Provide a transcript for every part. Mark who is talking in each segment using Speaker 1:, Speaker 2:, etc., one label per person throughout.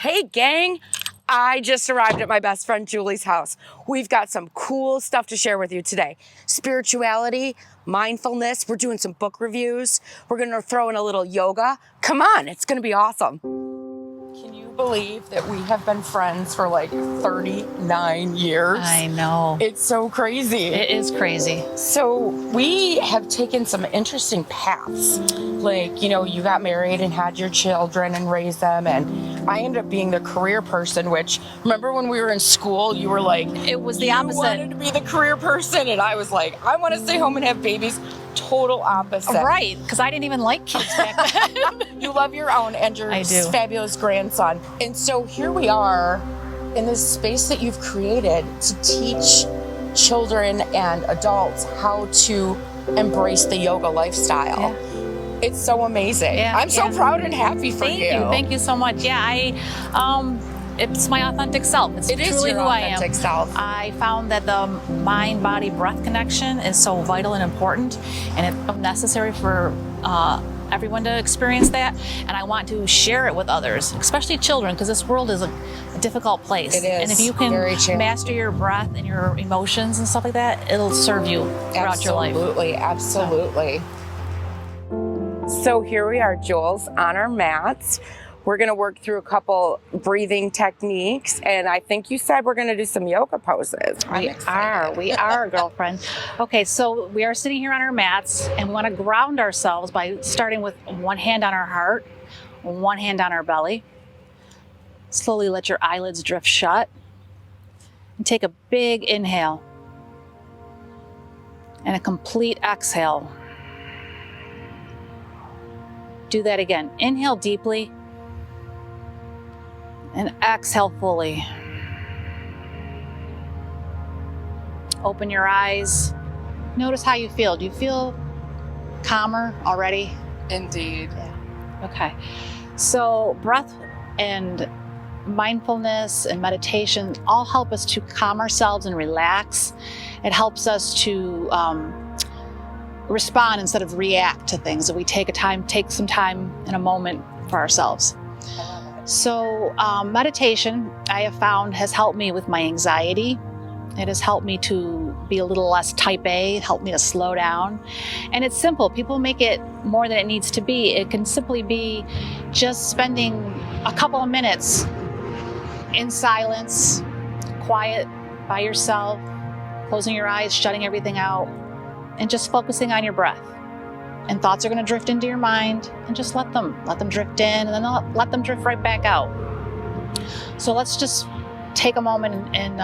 Speaker 1: Hey gang, I just arrived at my best friend Julie's house. We've got some cool stuff to share with you today. Spirituality, mindfulness, we're doing some book reviews. We're gonna throw in a little yoga. Come on, it's gonna be awesome. Can you believe that we have been friends for like 39 years?
Speaker 2: I know.
Speaker 1: It's so crazy.
Speaker 2: It is crazy.
Speaker 1: So we have taken some interesting paths. Like, you know, you got married and had your children and raised them, and I ended up being the career person, which, remember when we were in school, you were like,
Speaker 2: It was the
Speaker 1: you
Speaker 2: opposite.
Speaker 1: wanted to be the career person, and I was like, I want to stay home and have babies. Total opposite.
Speaker 2: Right, because I didn't even like kids back then.
Speaker 1: You love your own and your
Speaker 2: I do.
Speaker 1: fabulous grandson. And so here we are in this space that you've created to teach children and adults how to embrace the yoga lifestyle.
Speaker 2: Yeah.
Speaker 1: It's so amazing.
Speaker 2: Yeah,
Speaker 1: I'm so
Speaker 2: yeah.
Speaker 1: proud and happy for
Speaker 2: Thank you. Thank you so much. Yeah, it's my authentic self. It's
Speaker 1: It is
Speaker 2: truly
Speaker 1: your
Speaker 2: who I am.
Speaker 1: authentic self.
Speaker 2: I found that the mind-body-breath connection is so vital and important, and it's necessary for everyone to experience that. And I want to share it with others, especially children, because this world is a difficult place.
Speaker 1: It is.
Speaker 2: And if you can
Speaker 1: Very challenging.
Speaker 2: master your breath and your emotions and stuff like that, it'll serve you throughout your life.
Speaker 1: Absolutely. So here we are, Jules, on our mats. We're going to work through a couple breathing techniques, and I think you said we're going to do some yoga poses.
Speaker 2: We are, girlfriend. Okay, so we are sitting here on our mats, and we want to ground ourselves by starting with one hand on our heart, one hand on our belly. Slowly let your eyelids drift shut, and take a big inhale and a complete exhale. Do that again. Inhale deeply and exhale fully. Open your eyes. Notice how you feel. Do you feel calmer already?
Speaker 1: Indeed.
Speaker 2: Yeah. Okay. So breath and mindfulness and meditation all help us to calm ourselves and relax. It helps us to respond instead of react to things. That we take some time in a moment for ourselves. So meditation, I have found, has helped me with my anxiety. It has helped me to be a little less type A, helped me to slow down. And it's simple. People make it more than it needs to be. It can simply be just spending a couple of minutes in silence, quiet by yourself, closing your eyes, shutting everything out, and just focusing on your breath. And thoughts are going to drift into your mind, and just let them drift in, and then let them drift right back out. So let's just take a moment and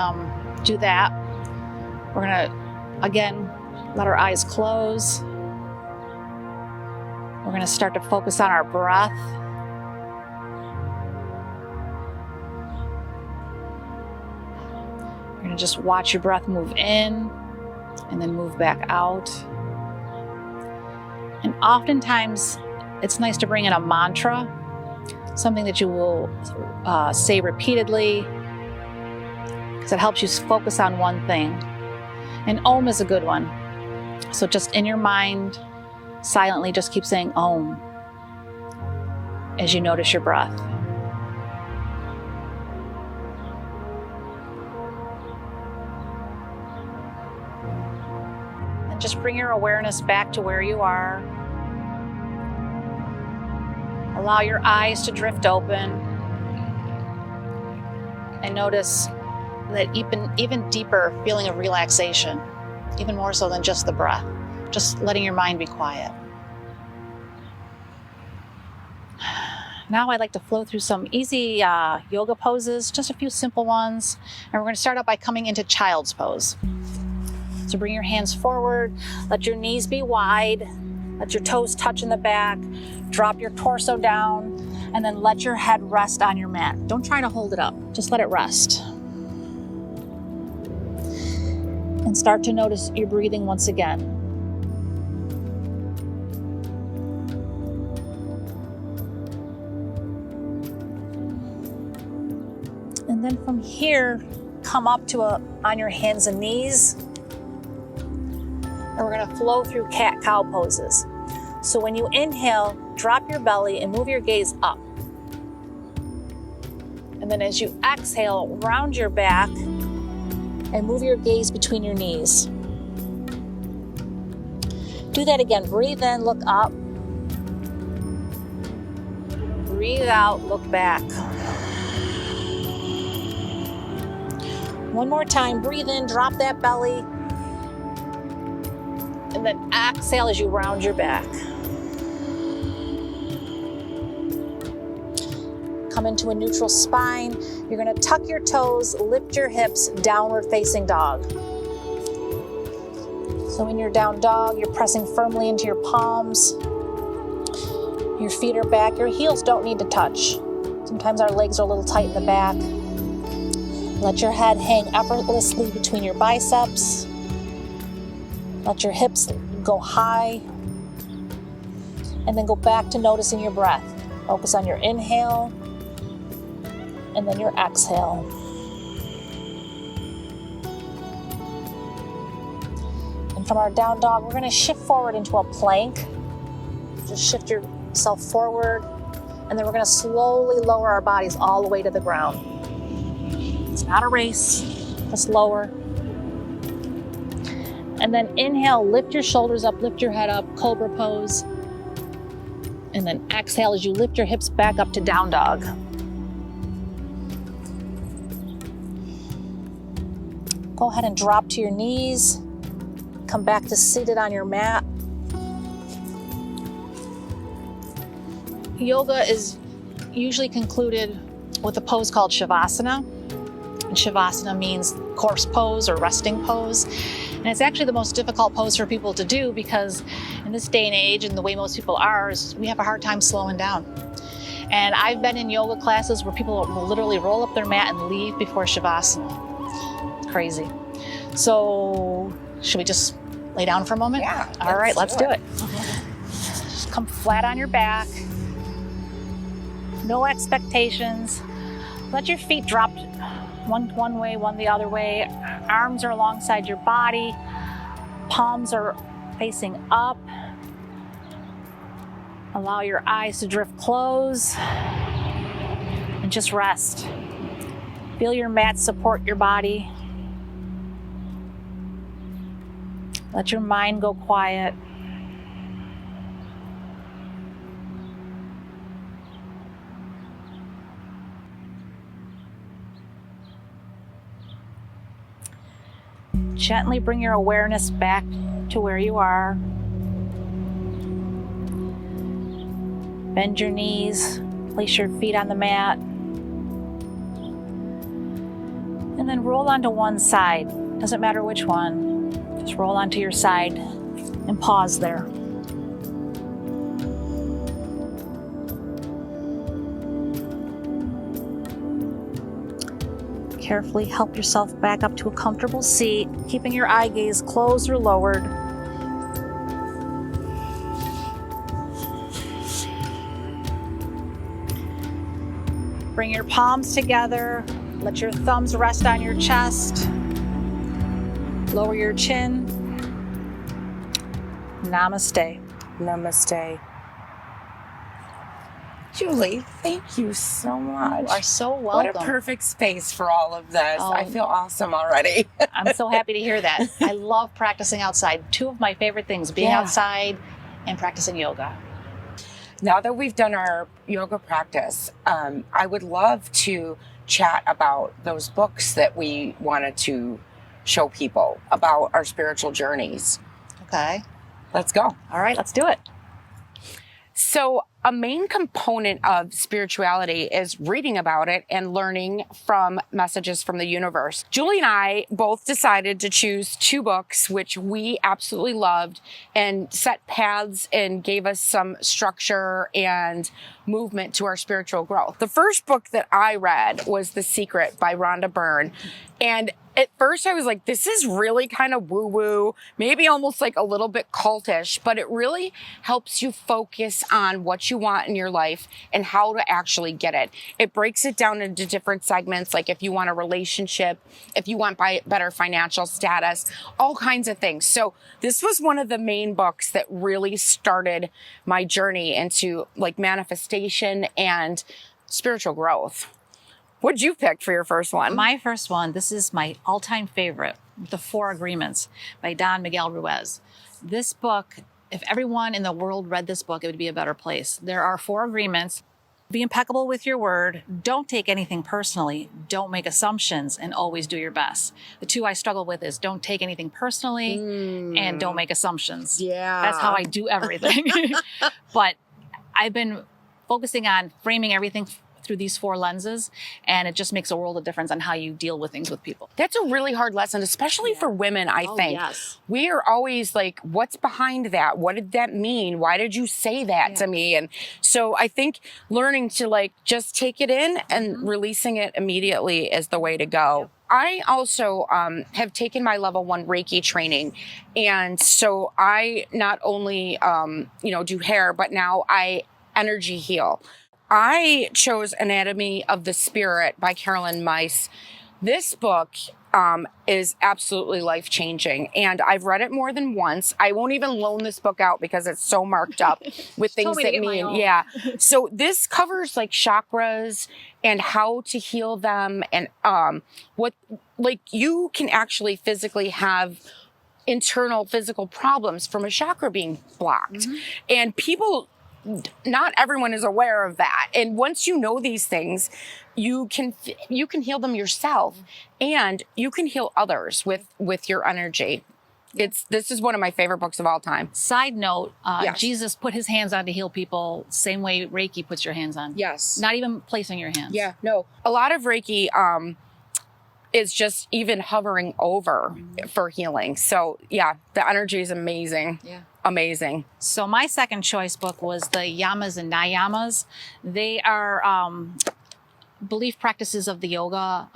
Speaker 2: do that. We're going to, again, let our eyes close. We're going to start to focus on our breath. You're going to just watch your breath move in and then move back out. And oftentimes, it's nice to bring in a mantra, something that you will say repeatedly, because it helps you focus on one thing. And Om is a good one. So just in your mind, silently just keep saying Om as you notice your breath. Just bring your awareness back to where you are. Allow your eyes to drift open. And notice that even deeper feeling of relaxation, even more so than just the breath, just letting your mind be quiet. Now I'd like to flow through some easy yoga poses, just a few simple ones. And we're going to start out by coming into child's pose. So bring your hands forward, let your knees be wide, let your toes touch in the back, drop your torso down, and then let your head rest on your mat. Don't try to hold it up, just let it rest. And start to notice your breathing once again. And then from here, come up to on your hands and knees. And we're going to flow through cat-cow poses. So when you inhale, drop your belly and move your gaze up. And then as you exhale, round your back and move your gaze between your knees. Do that again. Breathe in, look up. Breathe out, look back. One more time. Breathe in, drop that belly. And then exhale as you round your back. Come into a neutral spine. You're going to tuck your toes, lift your hips, downward facing dog. So in your down dog, you're pressing firmly into your palms. Your feet are back. Your heels don't need to touch. Sometimes our legs are a little tight in the back. Let your head hang effortlessly between your biceps. Let your hips go high. And then go back to noticing your breath. Focus on your inhale and then your exhale. And from our down dog, we're going to shift forward into a plank. Just shift yourself forward, and then we're going to slowly lower our bodies all the way to the ground. It's not a race, just lower. And then inhale, lift your shoulders up, lift your head up, cobra pose. And then exhale as you lift your hips back up to down dog. Go ahead and drop to your knees. Come back to seated on your mat. Yoga is usually concluded with a pose called Shavasana. And Shavasana means corpse pose or resting pose. And it's actually the most difficult pose for people to do because in this day and age and the way most people are, is we have a hard time slowing down. And I've been in yoga classes where people will literally roll up their mat and leave before Shavasana. It's crazy. So should we just lay down for a moment?
Speaker 1: Yeah.
Speaker 2: All right, let's do it. Just come flat on your back. No expectations. Let your feet drop one way, one the other way. Arms are alongside your body. Palms are facing up. Allow your eyes to drift closed. And just rest. Feel your mat support your body. Let your mind go quiet. Gently bring your awareness back to where you are. Bend your knees, place your feet on the mat, and then roll onto one side. Doesn't matter which one. Just roll onto your side and pause there. Carefully help yourself back up to a comfortable seat, keeping your eye gaze closed or lowered. Bring your palms together. Let your thumbs rest on your chest. Lower your chin. Namaste.
Speaker 1: Namaste. Julie, thank you so much.
Speaker 2: You are so welcome.
Speaker 1: What a perfect space for all of this. I feel awesome already.
Speaker 2: I'm so happy to hear that. I love practicing outside. Two of my favorite things, being outside and practicing yoga.
Speaker 1: Now that we've done our yoga practice, I would love to chat about those books that we wanted to show people about our spiritual journeys.
Speaker 2: Okay.
Speaker 1: Let's go.
Speaker 2: All right, let's do it.
Speaker 1: So a main component of spirituality is reading about it and learning from messages from the universe. Julie and I both decided to choose two books, which we absolutely loved and set paths and gave us some structure and movement to our spiritual growth. The first book that I read was The Secret by Rhonda Byrne. And at first I was like, this is really kind of woo-woo, maybe almost like a little bit cultish, but it really helps you focus on what you want in your life and how to actually get it. It breaks it down into different segments, like if you want a relationship, if you want better financial status, all kinds of things. So this was one of the main books that really started my journey into like manifestation and spiritual growth. What'd you pick for your first one?
Speaker 2: My first one, this is my all-time favorite, The 4 Agreements by Don Miguel Ruiz. This book, if everyone in the world read this book, it would be a better place. There are 4 agreements. Be impeccable with your word. Don't take anything personally. Don't make assumptions, and always do your best. The 2 I struggle with is don't take anything personally and don't make assumptions.
Speaker 1: Yeah.
Speaker 2: That's how I do everything. But I've been focusing on framing everything through these 4 lenses, and it just makes a world of difference on how you deal with things with people.
Speaker 1: That's a really hard lesson, especially for women, I think.
Speaker 2: Yes.
Speaker 1: We are always like, what's behind that? What did that mean? Why did you say that to me? And so I think learning to like just take it in and releasing it immediately is the way to go. I also have taken my level 1 Reiki training. And so I not only, do hair, but now I energy heal. I chose Anatomy of the Spirit by Carolyn Myss. This book is absolutely life-changing, and I've read it more than once. I won't even loan this book out because it's so marked up with things that mean, yeah. So this covers like chakras and how to heal them, and what like you can actually physically have internal physical problems from a chakra being blocked, and not everyone is aware of that. And once you know these things, you can heal them yourself, and you can heal others with your energy. This is one of my favorite books of all time.
Speaker 2: Side note,
Speaker 1: Yes.
Speaker 2: Jesus put his hands on to heal people, same way Reiki puts your hands on.
Speaker 1: Yes.
Speaker 2: Not even placing your hands.
Speaker 1: Yeah, no. A lot of Reiki is just even hovering over for healing. So yeah, the energy is amazing.
Speaker 2: Yeah.
Speaker 1: Amazing.
Speaker 2: So my second choice book was the Yamas and Niyamas. They are belief practices of the yoga.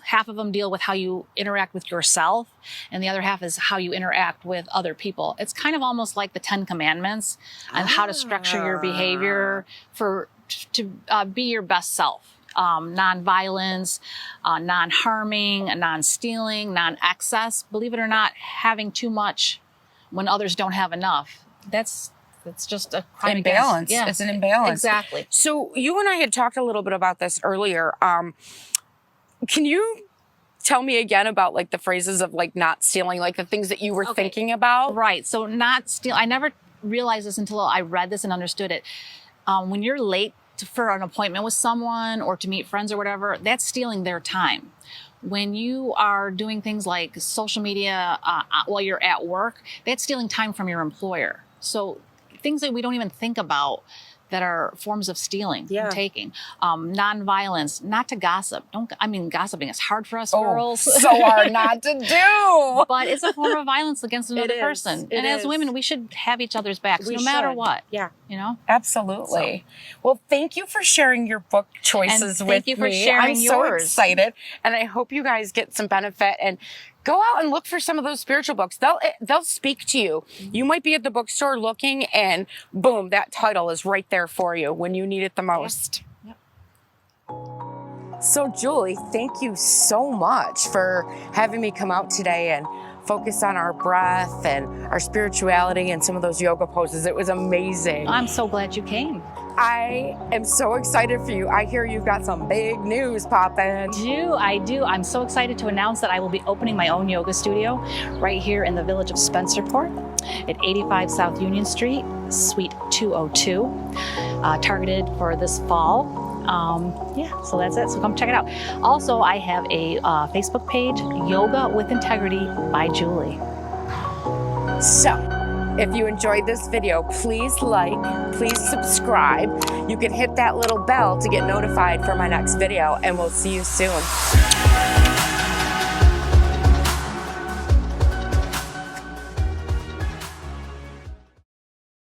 Speaker 2: Half of them deal with how you interact with yourself, and the other half is how you interact with other people. It's kind of almost like the 10 Commandments on how to structure your behavior to be your best self. Non-violence, non-harming, non-stealing, non-excess. Believe it or not, having too much when others don't have enough. That's just a crime
Speaker 1: Imbalance.
Speaker 2: against. Yeah,
Speaker 1: It's an imbalance.
Speaker 2: Exactly.
Speaker 1: So you and I had talked a little bit about this earlier. Can you tell me again about like the phrases of like not stealing, like the things that you were thinking about?
Speaker 2: Right. So not steal. I never realized this until I read this and understood it. When you're late for an appointment with someone or to meet friends or whatever, that's stealing their time. When you are doing things like social media while you're at work, that's stealing time from your employer. So things that we don't even think about that are forms of stealing and taking. Non-violence, not to gossip. Gossiping is hard for us girls.
Speaker 1: So hard not to do.
Speaker 2: But it's a form of violence against another person. And as women, we should have each other's backs no matter what.
Speaker 1: Yeah.
Speaker 2: You know?
Speaker 1: Absolutely. Well, thank you for sharing your book choices with me.
Speaker 2: Thank you for sharing
Speaker 1: I'm
Speaker 2: yours.
Speaker 1: so excited. And I hope you guys get some benefit, and go out and look for some of those spiritual books. They'll speak to you. You might be at the bookstore looking, and boom, that title is right there for you when you need it the most.
Speaker 2: Yep.
Speaker 1: So Julie, thank you so much for having me come out today and focus on our breath and our spirituality and some of those yoga poses. It was amazing.
Speaker 2: I'm so glad you came.
Speaker 1: I am so excited for you. I hear you've got some big news popping.
Speaker 2: I do. I'm so excited to announce that I will be opening my own yoga studio right here in the village of Spencerport at 85 South Union Street, Suite 202, targeted for this fall. So that's it. So come check it out. Also, I have a Facebook page, Yoga with Integrity by Julie.
Speaker 1: So, if you enjoyed this video, please like, please subscribe. You can hit that little bell to get notified for my next video, and we'll see you soon.